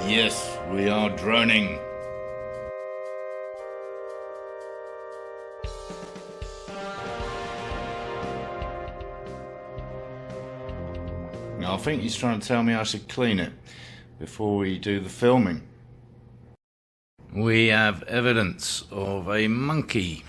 Yes, we are droning. I think he's trying to tell me I should clean it before we do the filming. We have evidence of a monkey.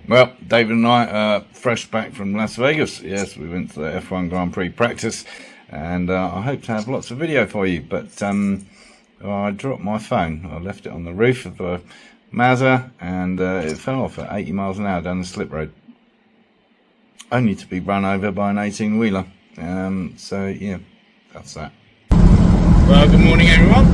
Well, David and I are fresh back from Las Vegas. Yes, we went to the F1 Grand Prix practice, and I hope to have lots of video for you, but I dropped my phone. I left it on the roof of a Mesa, and it fell off at 80 miles an hour down the slip road, only to be run over by an 18-wheeler. So yeah, that's that. Well, good morning everyone.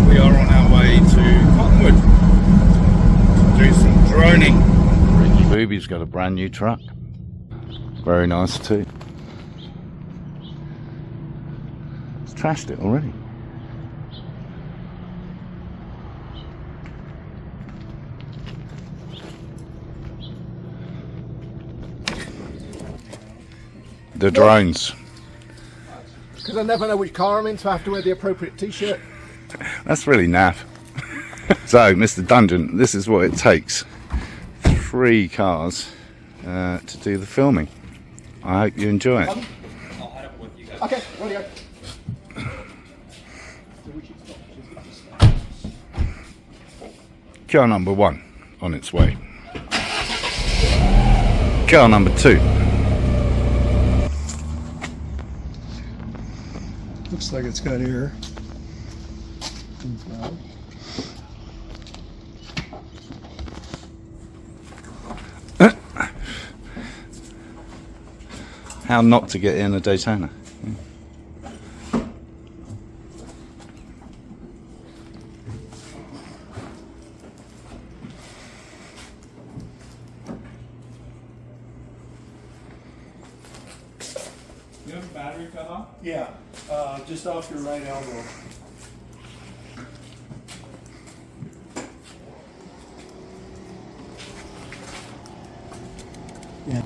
We are on our way to Cottonwood to do some droning. Ricky Booby's got a brand new truck. Very nice too. It's trashed it already. The drones. Because I never know which car I'm in, so I have to wear the appropriate t-shirt. That's really naff. So, Mr. Dungeon, this is what it takes. 3 cars to do the filming. I hope you enjoy it. Okay, ready to go. Car number 1 on its way. Car number 2. Looks like it's got air. How not to get in a Daytona. You have a battery cut off? Yeah, just off your right elbow. Yeah.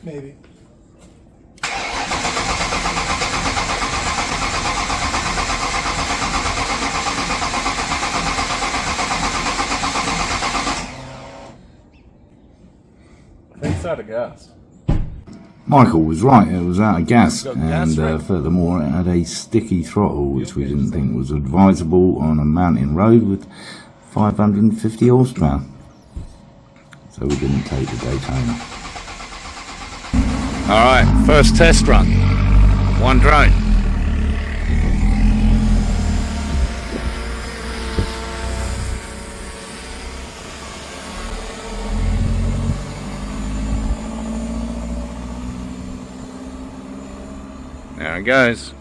Maybe. I think it's out of gas. Michael was right, it was out of gas, Got and gas, right? furthermore it had a sticky throttle, which we didn't think was advisable on a mountain road with 550 horsepower. So we didn't take the Daytona. Alright, first test run. 1 drone. There it goes.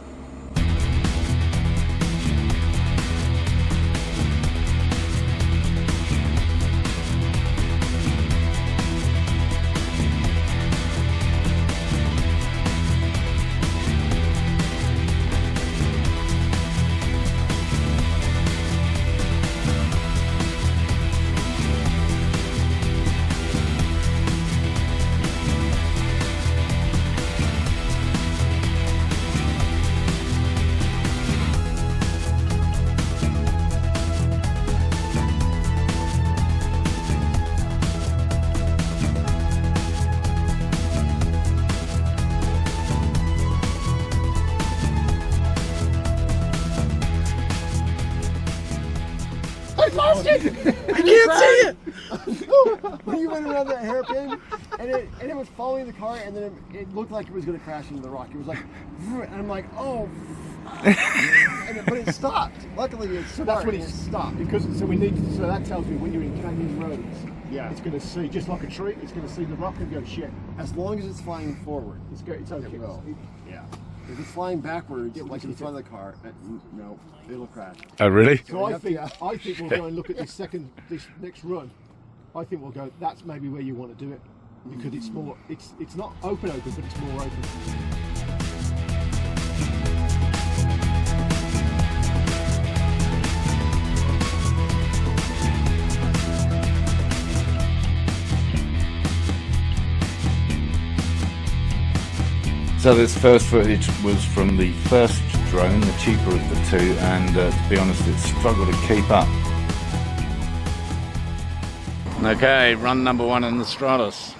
lost it! I can't see it! When you went around that hairpin, and it was following the car, and then it looked like it was going to crash into the rock. It was like, and I'm like, oh. But it stopped. Luckily, it's smart. That's when it stopped. Because so that tells me when you're in canyon roads, Yeah. it's going to see, just like a tree, it's going to see the rock and go, shit. As long as it's flying forward, It's okay. it will. Yeah. If it's flying backwards, like in front of the car, no, it'll crash. Oh, really? So I think we'll go and look at this next run. I think we'll go, that's maybe where you want to do it. Because it's more, it's not open, but it's more open. So this first footage was from the first drone, the cheaper of the two, and to be honest, it struggled to keep up. Okay, run number 1 in the Stratos.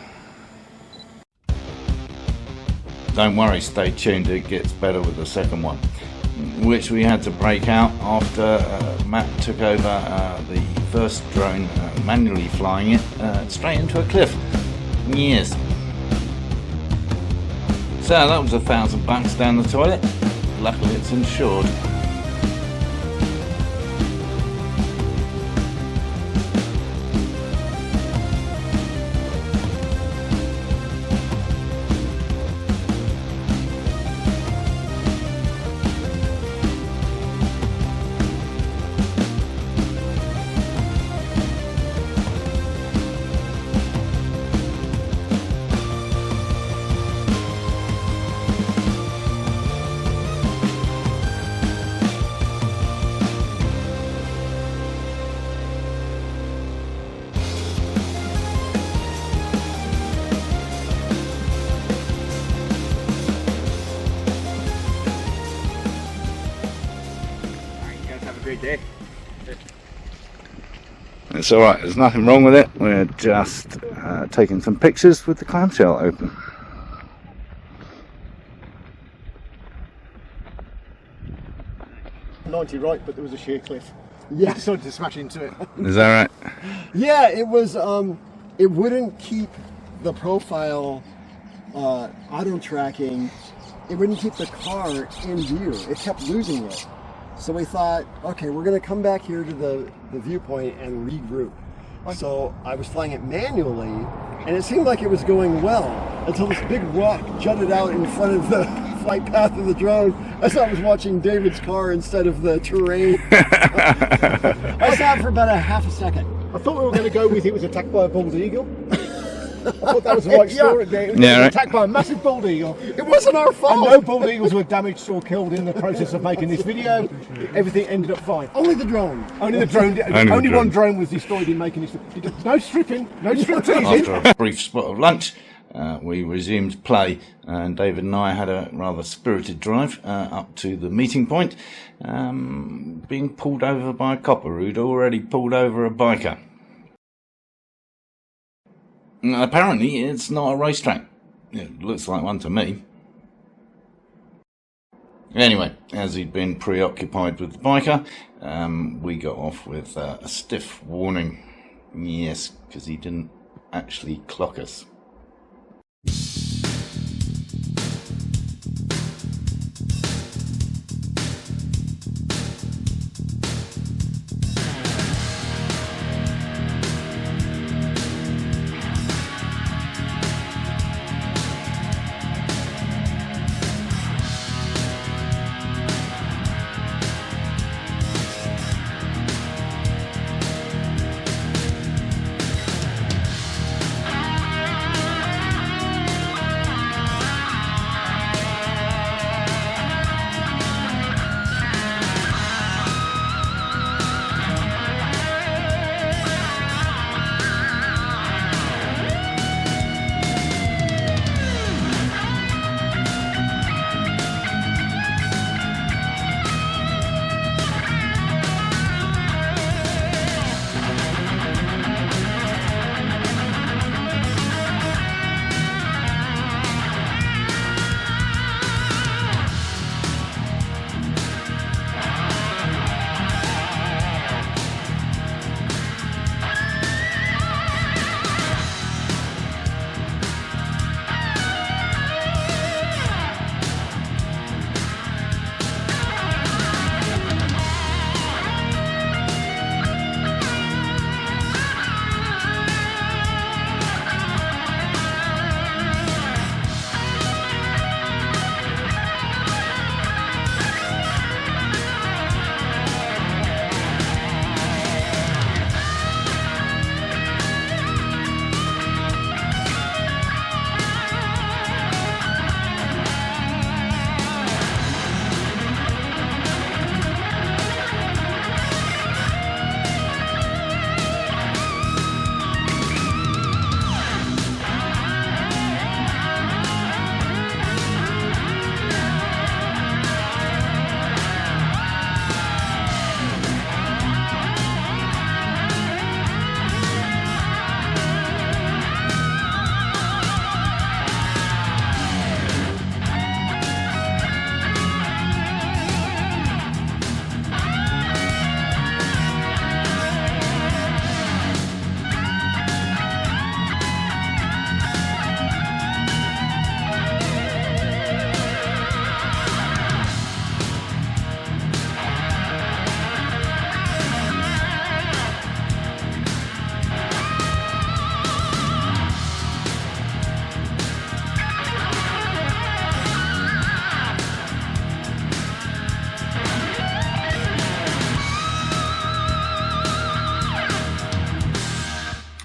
Don't worry, stay tuned, it gets better with the second one, which we had to break out after Matt took over the first drone, manually flying it straight into a cliff. Yes. So that was $1,000 down the toilet. Luckily it's insured. Day. It's alright, there's nothing wrong with it. We're just taking some pictures with the clamshell open. '90 right, but there was a sheer cliff. Yeah. I decided to smash into it. Is that right? Yeah, it was. It wouldn't keep the profile auto tracking. It wouldn't keep the car in view. It kept losing it. So we thought, okay, we're going to come back here to the viewpoint and regroup. So I was flying it manually, and it seemed like it was going well until this big rock jutted out in front of the flight path of the drone. I thought I was watching David's car instead of the terrain. I saw it for about a half a second. I thought we were going to go with it was attacked by a bald eagle. I thought that was the right story. It was Yeah, right. attacked by a massive bald eagle. It wasn't our And fault. no bald eagles were damaged or killed in the process of making this video. Everything ended up fine. Only the drone. Only the drone. Only Only the one drone. drone was destroyed in making this. No stripping. No strip teasing. After a brief spot of lunch, we resumed play, and David and I had a rather spirited drive up to the meeting point, being pulled over by a copper who'd already pulled over a biker. Apparently it's not a racetrack. It looks like one to me. Anyway, as he'd been preoccupied with the biker, we got off with a stiff warning. Yes, because he didn't actually clock us.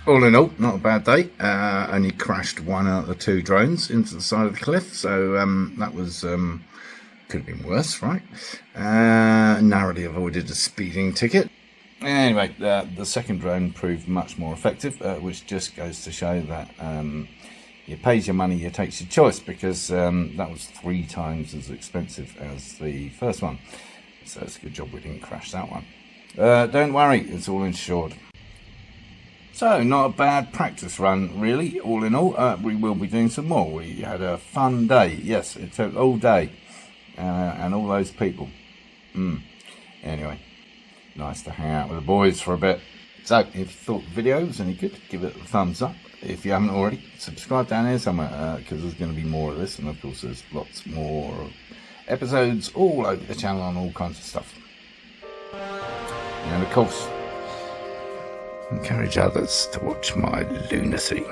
all in all, not a bad day. Only crashed one out of the two drones into the side of the cliff, so that was could have been worse, right? Narrowly avoided a speeding ticket. Anyway, the second drone proved much more effective, which just goes to show that you pays your money, you takes your choice, because that was 3 times as expensive as the first one. So it's a good job we didn't crash that one. Don't worry, it's all insured. So, not a bad practice run, really, all in all. We will be doing some more. We had a fun day. Yes, it took all day. And all those people. Anyway, nice to hang out with the boys for a bit. So, if you thought the video was any good, give it a thumbs up. If you haven't already, subscribe down here somewhere, because there's going to be more of this. And, of course, there's lots more episodes all over the channel on all kinds of stuff. And, of course, encourage others to watch my lunacy.